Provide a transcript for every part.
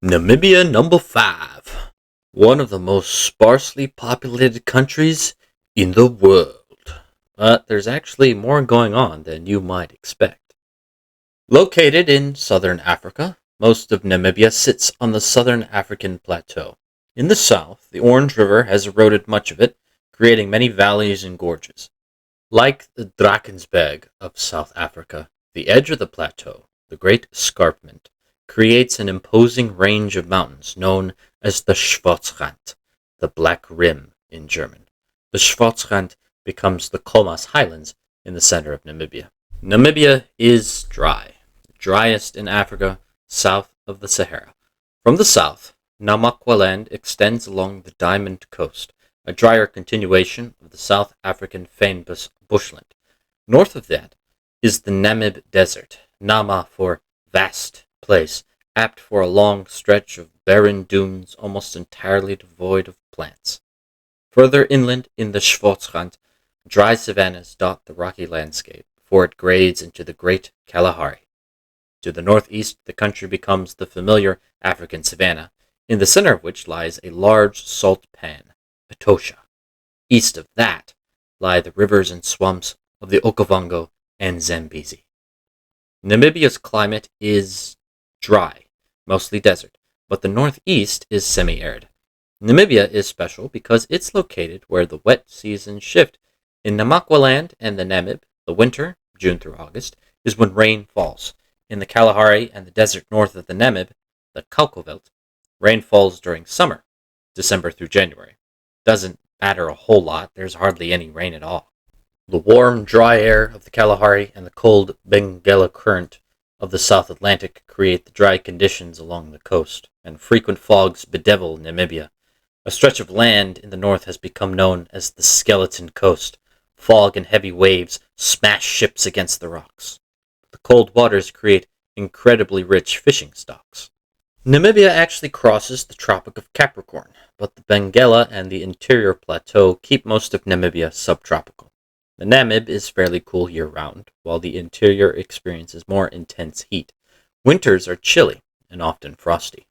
Namibia number 5. One of the most sparsely populated countries in the world. But there's actually more going on than you might expect. Located in southern Africa, most of Namibia sits on the southern African plateau. In the south, the Orange River has eroded much of it, creating many valleys and gorges. Like the Drakensberg of South Africa, the edge of the plateau, the Great Escarpment, creates an imposing range of mountains known as the Schwarzrand, the Black Rim in German. The Schwarzrand becomes the Khomas Highlands in the center of Namibia. Namibia is dry, the driest in Africa, south of the Sahara. From the south, Namakwaland extends along the Diamond Coast, a drier continuation of the South African fynbos bushland. North of that is the Namib Desert, Nama for vast place, apt for a long stretch of barren dunes almost entirely devoid of plants. Further inland in the Schwarzrand, dry savannas dot the rocky landscape before it grades into the Great Kalahari. To the northeast, the country becomes the familiar African savanna, in the center of which lies a large salt pan, Etosha. East of that lie the rivers and swamps of the Okavango and Zambezi. Namibia's climate is dry, mostly desert, but the northeast is semi-arid. Namibia is special because it's located where the wet seasons shift. In Namakwaland and the Namib, the winter, June through August, is when rain falls. In the Kalahari and the desert north of the Namib, the Kalkoveld, rain falls during summer, December through January. Doesn't matter a whole lot, there's hardly any rain at all. The warm, dry air of the Kalahari and the cold Benguela current of the South Atlantic create the dry conditions along the coast, and frequent fogs bedevil Namibia. A stretch of land in the north has become known as the Skeleton Coast. Fog and heavy waves smash ships against the rocks. The cold waters create incredibly rich fishing stocks. Namibia actually crosses the Tropic of Capricorn, but the Benguela and the interior plateau keep most of Namibia subtropical. The Namib is fairly cool year-round, while the interior experiences more intense heat. Winters are chilly and often frosty.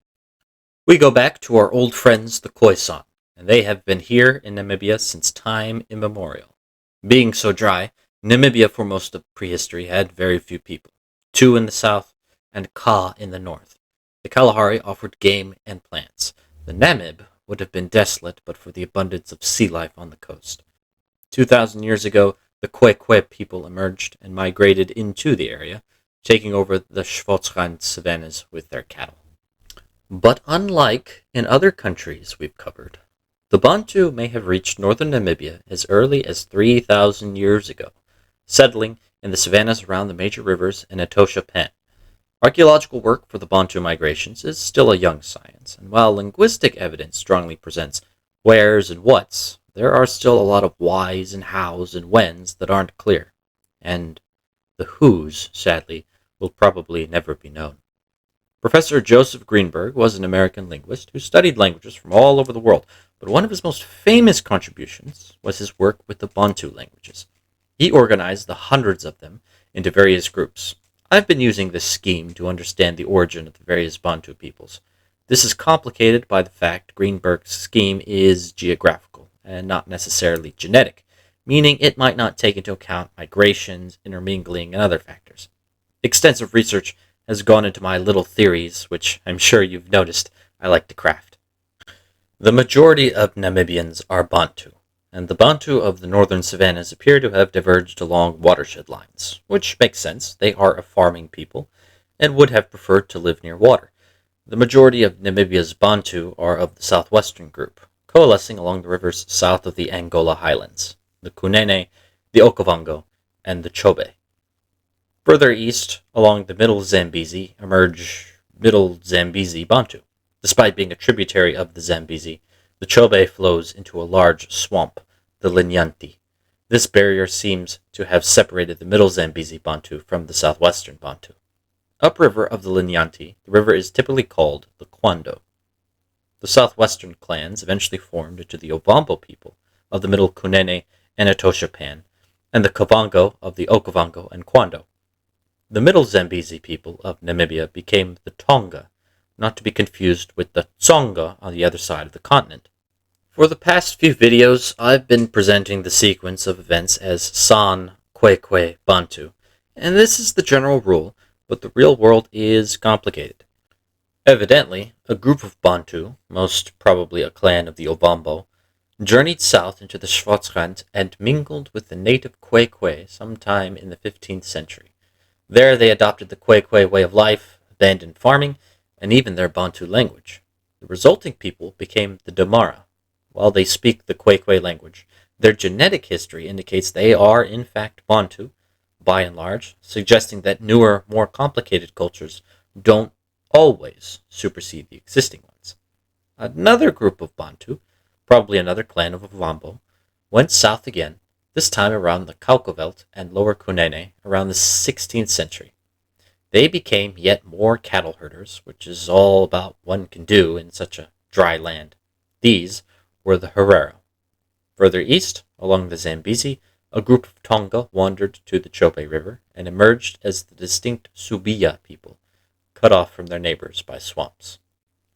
We go back to our old friends the Khoisan, and they have been here in Namibia since time immemorial. Being so dry, Namibia for most of prehistory had very few people, 2 in the south and Ka in the north. The Kalahari offered game and plants. The Namib would have been desolate but for the abundance of sea life on the coast. 2,000 years ago, the Kwekwe people emerged and migrated into the area, taking over the Schwarzrand savannas with their cattle. But unlike in other countries we've covered, the Bantu may have reached northern Namibia as early as 3,000 years ago, settling in the savannas around the major rivers and Etosha Pan. Archaeological work for the Bantu migrations is still a young science, and while linguistic evidence strongly presents wheres and whats, there are still a lot of whys and hows and whens that aren't clear, and the whos, sadly, will probably never be known. Professor Joseph Greenberg was an American linguist who studied languages from all over the world, but one of his most famous contributions was his work with the Bantu languages. He organized the hundreds of them into various groups. I've been using this scheme to understand the origin of the various Bantu peoples. This is complicated by the fact Greenberg's scheme is geographical and not necessarily genetic, meaning it might not take into account migrations, intermingling, and other factors. Extensive research has gone into my little theories, which I'm sure you've noticed I like to craft. The majority of Namibians are Bantu, and the Bantu of the northern savannas appear to have diverged along watershed lines, which makes sense. They are a farming people and would have preferred to live near water. The majority of Namibia's Bantu are of the southwestern group, coalescing along the rivers south of the Angola highlands, the Kunene, the Okavango, and the Chobe. Further east, along the Middle Zambezi, emerge Middle Zambezi Bantu. Despite being a tributary of the Zambezi, the Chobe flows into a large swamp, the Linyanti. This barrier seems to have separated the Middle Zambezi Bantu from the southwestern Bantu. Upriver of the Linyanti, the river is typically called the Kwando. The southwestern clans eventually formed into the Ovambo people of the Middle Kunene and Etosha Pan, and the Kavango of the Okavango and Kwando. The Middle Zambezi people of Namibia became the Tonga, not to be confused with the Tsonga on the other side of the continent. For the past few videos, I've been presenting the sequence of events as San, Kwekwe, Bantu, and this is the general rule, but the real world is complicated. Evidently, a group of Bantu, most probably a clan of the Ovambo, journeyed south into the Schwarzrand and mingled with the native Kwekwe sometime in the 15th century. There they adopted the Kwekwe way of life, abandoned farming, and even their Bantu language. The resulting people became the Damara. While they speak the Kwekwe language, their genetic history indicates they are in fact Bantu, by and large, suggesting that newer, more complicated cultures don't always supersede the existing ones. Another group of Bantu, probably another clan of Ovambo, went south again, this time around the Kaukovelt and Lower Kunene around the 16th century. They became yet more cattle herders, which is all about one can do in such a dry land. These were the Herero. Further east, along the Zambezi, a group of Tonga wandered to the Chobe River and emerged as the distinct Subiya people, cut off from their neighbors by swamps.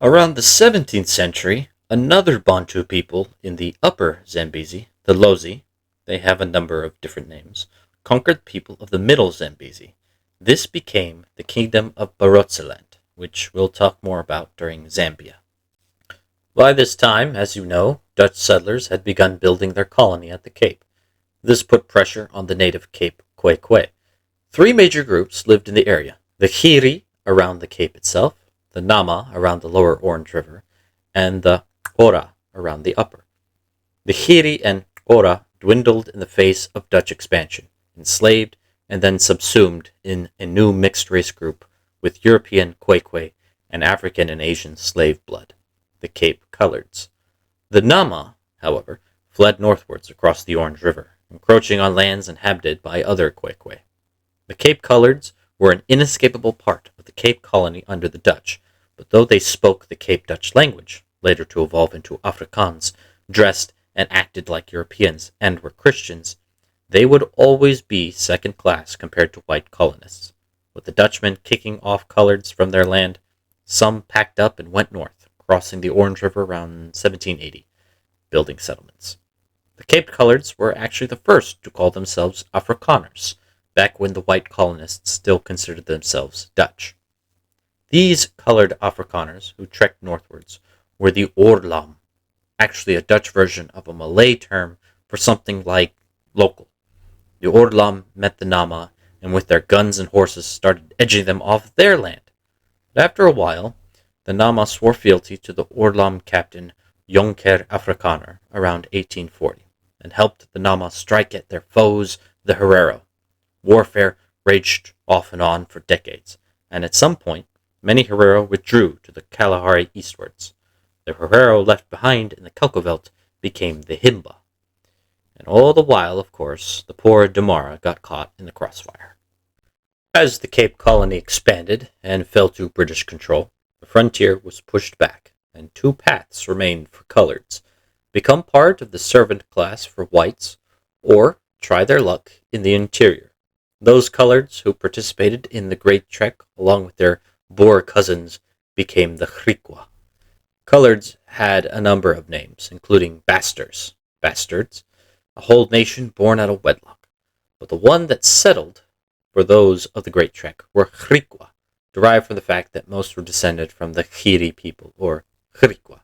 Around the 17th century, another Bantu people in the upper Zambezi, the Lozi, they have a number of different names, conquered people of the middle Zambezi. This became the Kingdom of Barotseland, which we'll talk more about during Zambia. By this time, as you know, Dutch settlers had begun building their colony at the Cape. This put pressure on the native Cape Kwekwe. Three major groups lived in the area: the Khiri around the Cape itself, the Nama around the lower Orange River, and the Ora around the upper. The Khiri and Ora dwindled in the face of Dutch expansion, enslaved and then subsumed in a new mixed race group with European Kwekwe and African and Asian slave blood, the Cape Coloreds. The Nama, however, fled northwards across the Orange River, encroaching on lands inhabited by other Kwekwe. The Cape Coloreds were an inescapable part of the Cape Colony under the Dutch, but though they spoke the Cape Dutch language, later to evolve into Afrikaans, dressed and acted like Europeans, and were Christians, they would always be second class compared to white colonists. With the Dutchmen kicking off coloreds from their land, some packed up and went north, crossing the Orange River around 1780, building settlements. The Cape Coloreds were actually the first to call themselves Afrikaners, back when the white colonists still considered themselves Dutch. These colored Afrikaners who trekked northwards were the Oorlam, actually a Dutch version of a Malay term for something like local. The Oorlam met the Nama, and with their guns and horses started edging them off their land. But after a while, the Nama swore fealty to the Oorlam captain Jonker Afrikaner around 1840, and helped the Nama strike at their foes, the Herero. Warfare raged off and on for decades, and at some point, many Herero withdrew to the Kalahari eastwards. The Herero left behind in the Kaukovelt became the Himba. And all the while, of course, the poor Damara got caught in the crossfire. As the Cape Colony expanded and fell to British control, the frontier was pushed back, and two paths remained for coloreds: become part of the servant class for whites, or try their luck in the interior. Those coloreds who participated in the Great Trek along with their Boer cousins became the Griqua. Coloreds had a number of names, including bastards, a whole nation born out of wedlock. But the one that settled for those of the Great Trek were Griqua, derived from the fact that most were descended from the Khiri people, or Griqua.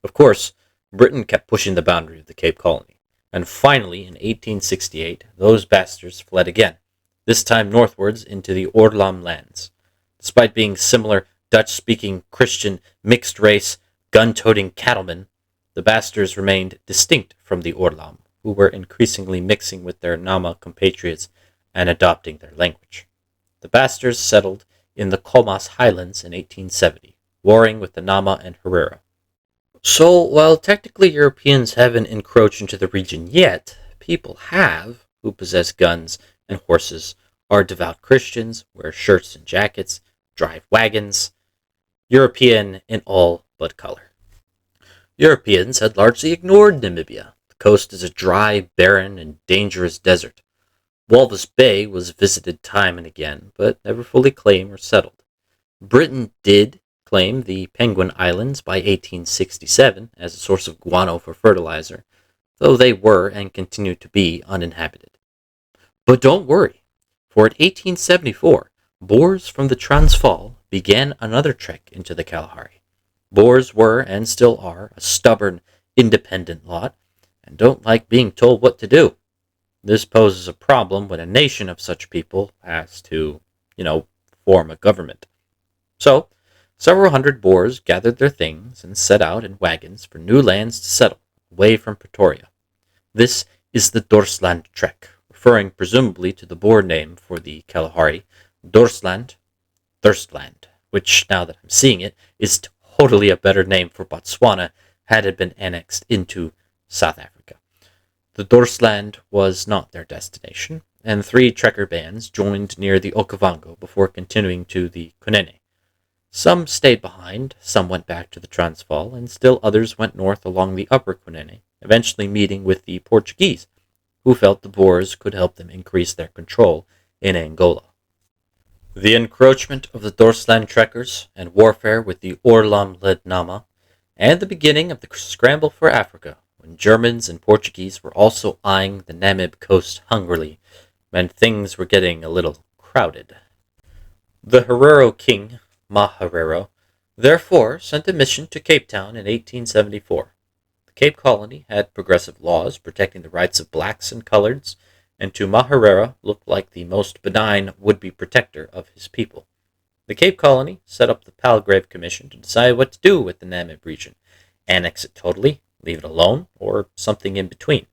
Of course, Britain kept pushing the boundary of the Cape Colony, and finally, in 1868, those bastards fled again, this time northwards into the Oorlam lands. Despite being similar Dutch-speaking, Christian, mixed-race, gun-toting cattlemen, the bastards remained distinct from the Oorlam, who were increasingly mixing with their Nama compatriots and adopting their language. The bastards settled in the Comas Highlands in 1870, warring with the Nama and Herero. So, while technically Europeans haven't encroached into the region yet, people have, who possess guns and horses, are devout Christians, wear shirts and jackets, drive wagons, European in all but color. Europeans had largely ignored Namibia. The coast is a dry, barren, and dangerous desert. Walvis Bay was visited time and again, but never fully claimed or settled. Britain did claim the Penguin Islands by 1867 as a source of guano for fertilizer, though they were and continue to be uninhabited. But don't worry, for in 1874, Boers from the Transvaal began another trek into the Kalahari. Boers were, and still are, a stubborn, independent lot, and don't like being told what to do. This poses a problem when a nation of such people has to, form a government. So, several hundred Boers gathered their things and set out in wagons for new lands to settle, away from Pretoria. This is the Dorsland Trek, referring presumably to the Boer name for the Kalahari, Dorsland, Thirstland, which, now that I'm seeing it, is totally a better name for Botswana had it been annexed into South Africa. The Dorsland was not their destination, and 3 trekker bands joined near the Okavango before continuing to the Kunene. Some stayed behind, some went back to the Transvaal, and still others went north along the upper Kunene, eventually meeting with the Portuguese, who felt the Boers could help them increase their control in Angola. The encroachment of the Dorsland trekkers and warfare with the Oorlam-led Nama, and the beginning of the scramble for Africa, when Germans and Portuguese were also eyeing the Namib coast hungrily, meant things were getting a little crowded. The Herero king, Maherero, therefore sent a mission to Cape Town in 1874. The Cape Colony had progressive laws protecting the rights of blacks and coloreds, and to Maherero looked like the most benign would-be protector of his people. The Cape Colony set up the Palgrave Commission to decide what to do with the Namib region, annex it totally, leave it alone, or something in between.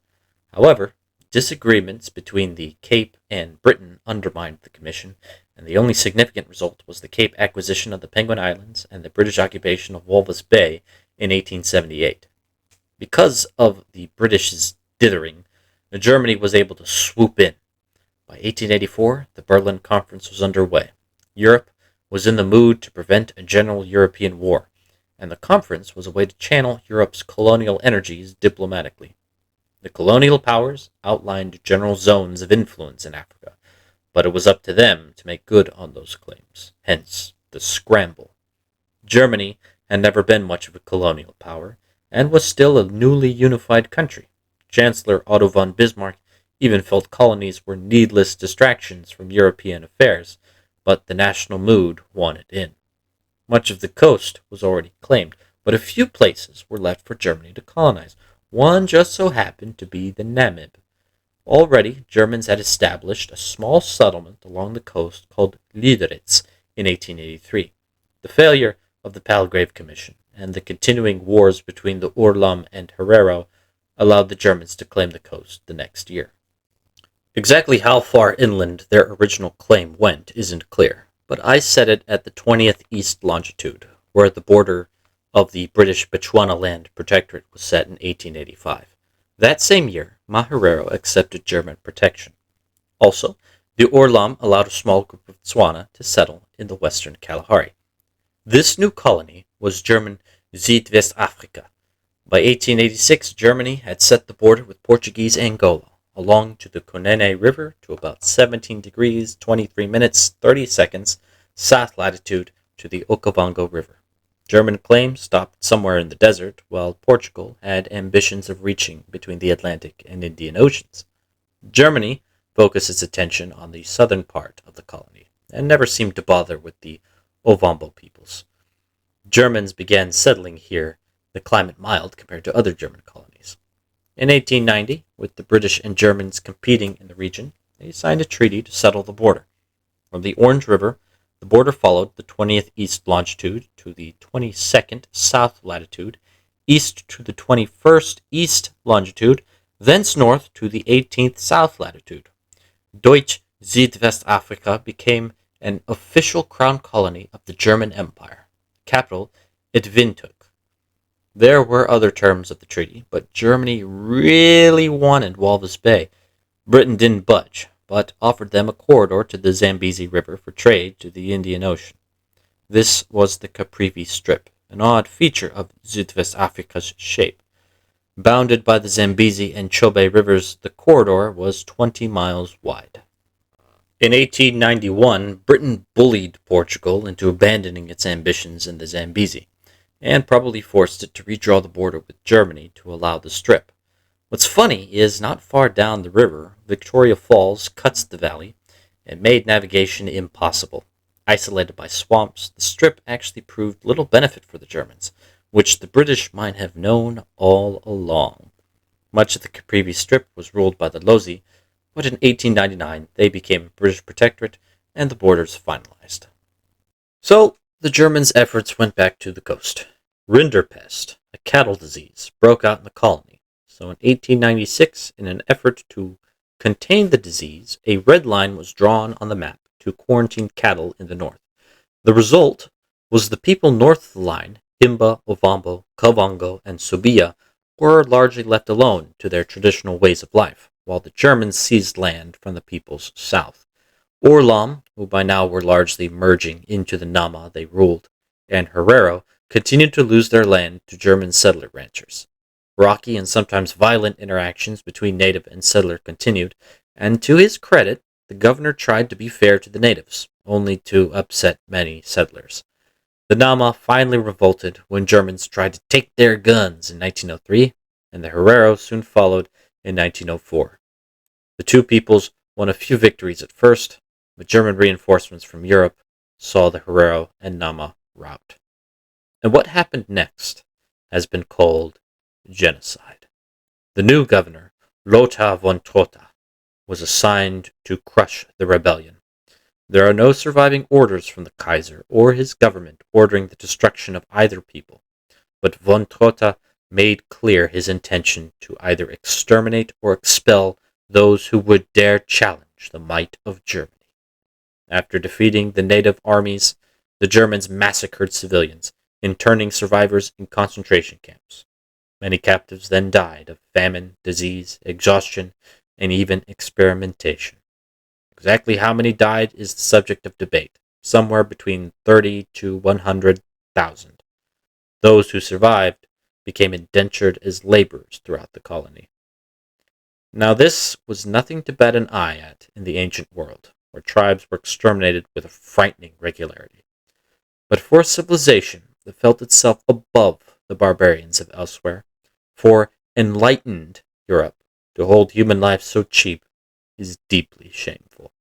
However, disagreements between the Cape and Britain undermined the commission, and the only significant result was the Cape acquisition of the Penguin Islands and the British occupation of Walvis Bay in 1878. Because of the British's dithering, Germany was able to swoop in. By 1884, the Berlin Conference was underway. Europe was in the mood to prevent a general European war, and the conference was a way to channel Europe's colonial energies diplomatically. The colonial powers outlined general zones of influence in Africa, but it was up to them to make good on those claims, hence the scramble. Germany had never been much of a colonial power, and was still a newly unified country. Chancellor Otto von Bismarck even felt colonies were needless distractions from European affairs, but the national mood won it in. Much of the coast was already claimed, but a few places were left for Germany to colonize. One just so happened to be the Namib. Already, Germans had established a small settlement along the coast called Liederitz in 1883. The failure of the Palgrave Commission and the continuing wars between the Oorlam and Herero allowed the Germans to claim the coast the next year. Exactly how far inland their original claim went isn't clear, but I set it at the 20th east longitude, where the border of the British Bechuanaland Protectorate was set in 1885. That same year, Maherero accepted German protection. Also, the Oorlam allowed a small group of Tswana to settle in the western Kalahari. This new colony was German Zuidwest-Afrika. By 1886, Germany had set the border with Portuguese Angola, along to the Kunene River to about 17 degrees, 23 minutes, 30 seconds, south latitude to the Okavango River. German claims stopped somewhere in the desert, while Portugal had ambitions of reaching between the Atlantic and Indian Oceans. Germany focused its attention on the southern part of the colony, and never seemed to bother with the Ovambo peoples. Germans began settling here, the climate mild compared to other German colonies. In 1890, with the British and Germans competing in the region, they signed a treaty to settle the border. From the Orange River, the border followed the 20th east longitude to the 22nd south latitude, east to the 21st east longitude, thence north to the 18th south latitude. Deutsch Südwestafrika became an official crown colony of the German Empire, capital at Windhoek. There were other terms of the treaty, but Germany really wanted Walvis Bay. Britain didn't budge, but offered them a corridor to the Zambezi River for trade to the Indian Ocean. This was the Caprivi Strip, an odd feature of Südwestafrika's shape. Bounded by the Zambezi and Chobe rivers, the corridor was 20 miles wide. In 1891, Britain bullied Portugal into abandoning its ambitions in the Zambezi, and probably forced it to redraw the border with Germany to allow the strip. What's funny is not far down the river, Victoria Falls cuts the valley and made navigation impossible. Isolated by swamps, the strip actually proved little benefit for the Germans, which the British might have known all along. Much of the Caprivi Strip was ruled by the Lozi, but in 1899 they became a British protectorate and the borders finalized. So the Germans' efforts went back to the coast. Rinderpest, a cattle disease, broke out in the colony. So in 1896, in an effort to contain the disease, a red line was drawn on the map to quarantine cattle in the north. The result was the people north of the line, Himba, Ovambo, Kavango, and Subia, were largely left alone to their traditional ways of life, while the Germans seized land from the peoples south. Orlam, who by now were largely merging into the Nama they ruled, and Herero continued to lose their land to German settler ranchers. Rocky and sometimes violent interactions between native and settler continued, and to his credit, the governor tried to be fair to the natives, only to upset many settlers. The Nama finally revolted when Germans tried to take their guns in 1903, and the Herero soon followed in 1904. The two peoples won a few victories at first, but German reinforcements from Europe saw the Herero and Nama rout. And what happened next has been called genocide. The new governor, Lothar von Trotha, was assigned to crush the rebellion. There are no surviving orders from the Kaiser or his government ordering the destruction of either people, but von Trotha made clear his intention to either exterminate or expel those who would dare challenge the might of Germany. After defeating the native armies, the Germans massacred civilians, interning survivors in concentration camps. Many captives then died of famine, disease, exhaustion, and even experimentation. Exactly how many died is the subject of debate, somewhere between 30 to 100,000. Those who survived became indentured as laborers throughout the colony. Now this was nothing to bat an eye at in the ancient world, where tribes were exterminated with a frightening regularity. But for a civilization that felt itself above the barbarians of elsewhere, for enlightened Europe to hold human life so cheap is deeply shameful.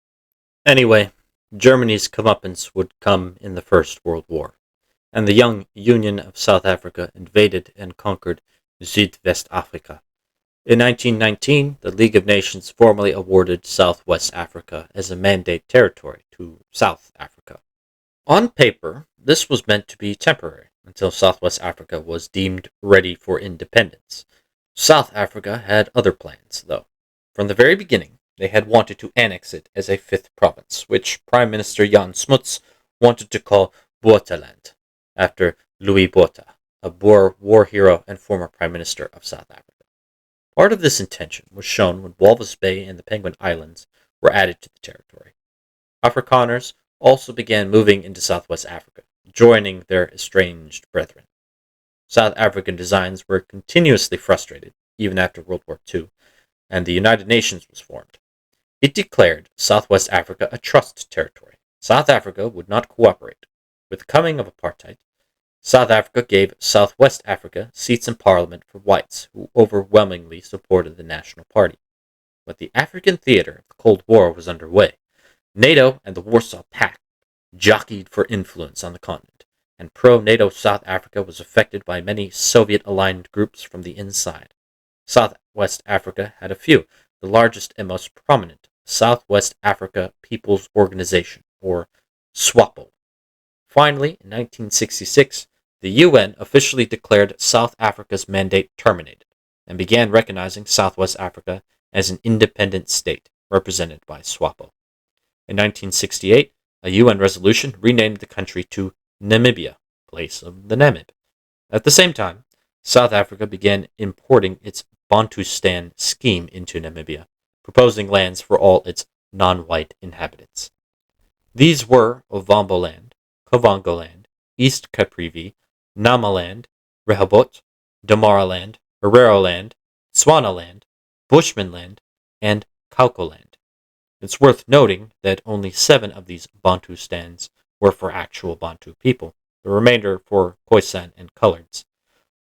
Anyway, Germany's comeuppance would come in the First World War, and the young Union of South Africa invaded and conquered Zuidwest-Afrika. In 1919, the League of Nations formally awarded Southwest Africa as a mandate territory to South Africa. On paper, this was meant to be temporary, until Southwest Africa was deemed ready for independence. South Africa had other plans, though. From the very beginning, they had wanted to annex it as a fifth province, which Prime Minister Jan Smuts wanted to call Buotaland, after Louis Botha, a Boer war hero and former Prime Minister of South Africa. Part of this intention was shown when Walvis Bay and the Penguin Islands were added to the territory. Afrikaners also began moving into Southwest Africa, joining their estranged brethren. South African designs were continuously frustrated, even after World War II, and the United Nations was formed. It declared Southwest Africa a trust territory. South Africa would not cooperate. With the coming of apartheid, South Africa gave Southwest Africa seats in parliament for whites who overwhelmingly supported the National Party. But the African theater of the Cold War was underway. NATO and the Warsaw Pact jockeyed for influence on the continent, and pro-NATO South Africa was affected by many Soviet-aligned groups from the inside. Southwest Africa had a few, the largest and most prominent, Southwest Africa People's Organization, or SWAPO. Finally, in 1966, the UN officially declared South Africa's mandate terminated and began recognizing Southwest Africa as an independent state represented by SWAPO. In 1968, a UN resolution renamed the country to Namibia, place of the Namib. At the same time, South Africa began importing its Bantustan scheme into Namibia, proposing lands for all its non-white inhabitants. These were Ovamboland, Kavangoland, East Caprivi, Namaland, Rehoboth, Damaraland, Hereroland, Swaneland, Bushmanland, and Kaukoland. It's worth noting that only 7 of these Bantu stands were for actual Bantu people, the remainder for Khoisan and Coloreds.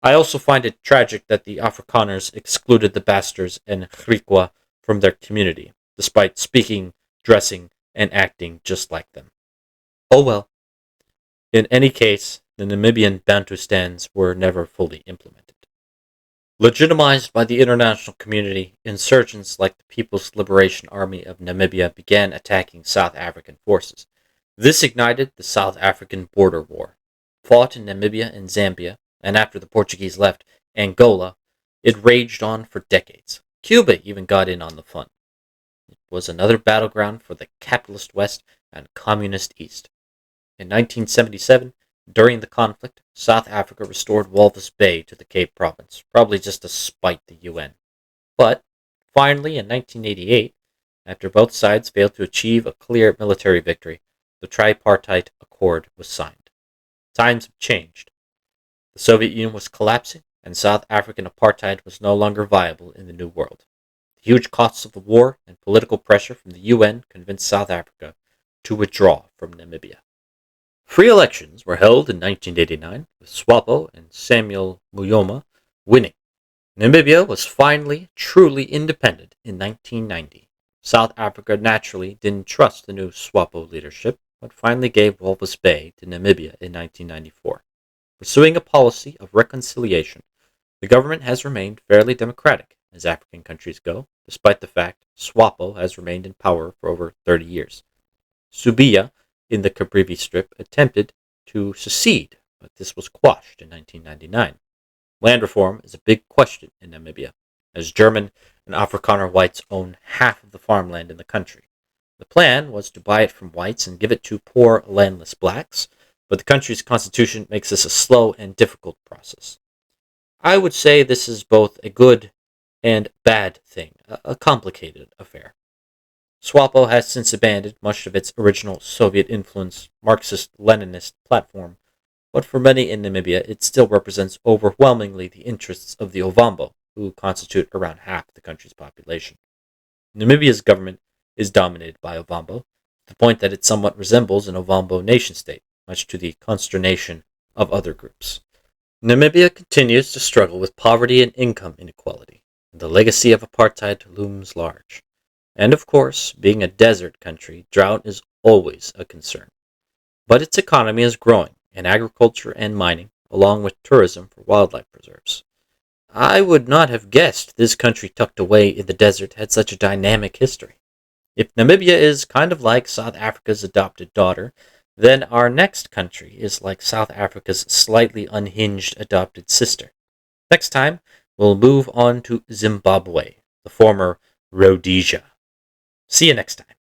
I also find it tragic that the Afrikaners excluded the Basters and Griqua from their community, despite speaking, dressing, and acting just like them. Oh well. In any case, the Namibian Bantustans were never fully implemented. Legitimized by the international community, insurgents like the People's Liberation Army of Namibia began attacking South African forces. This ignited the South African Border War. Fought in Namibia and Zambia, and after the Portuguese left, Angola, it raged on for decades. Cuba even got in on the fun. It was another battleground for the capitalist West and communist East. In 1977, during the conflict, South Africa restored Walvis Bay to the Cape Province, probably just to spite the UN. But, finally, in 1988, after both sides failed to achieve a clear military victory, the Tripartite Accord was signed. Times have changed. The Soviet Union was collapsing, and South African apartheid was no longer viable in the New World. The huge costs of the war and political pressure from the UN convinced South Africa to withdraw from Namibia. Free elections were held in 1989, with SWAPO and Samuel Muyoma winning. Namibia was finally truly independent in 1990. South Africa naturally didn't trust the new SWAPO leadership, but finally gave Walvis Bay to Namibia in 1994. Pursuing a policy of reconciliation, the government has remained fairly democratic as African countries go, despite the fact SWAPO has remained in power for over 30 years. Subiya, in the Caprivi Strip, attempted to secede, but this was quashed in 1999. Land reform is a big question in Namibia, as German and Afrikaner whites own half of the farmland in the country. The plan was to buy it from whites and give it to poor, landless blacks, but the country's constitution makes this a slow and difficult process. I would say this is both a good and bad thing, a complicated affair. SWAPO has since abandoned much of its original Soviet-influenced Marxist-Leninist platform, but for many in Namibia it still represents overwhelmingly the interests of the Ovambo, who constitute around half the country's population. Namibia's government is dominated by Ovambo, to the point that it somewhat resembles an Ovambo nation-state, much to the consternation of other groups. Namibia continues to struggle with poverty and income inequality, and the legacy of apartheid looms large. And of course, being a desert country, drought is always a concern. But its economy is growing, in agriculture and mining, along with tourism for wildlife preserves. I would not have guessed this country tucked away in the desert had such a dynamic history. If Namibia is kind of like South Africa's adopted daughter, then our next country is like South Africa's slightly unhinged adopted sister. Next time, we'll move on to Zimbabwe, the former Rhodesia. See you next time.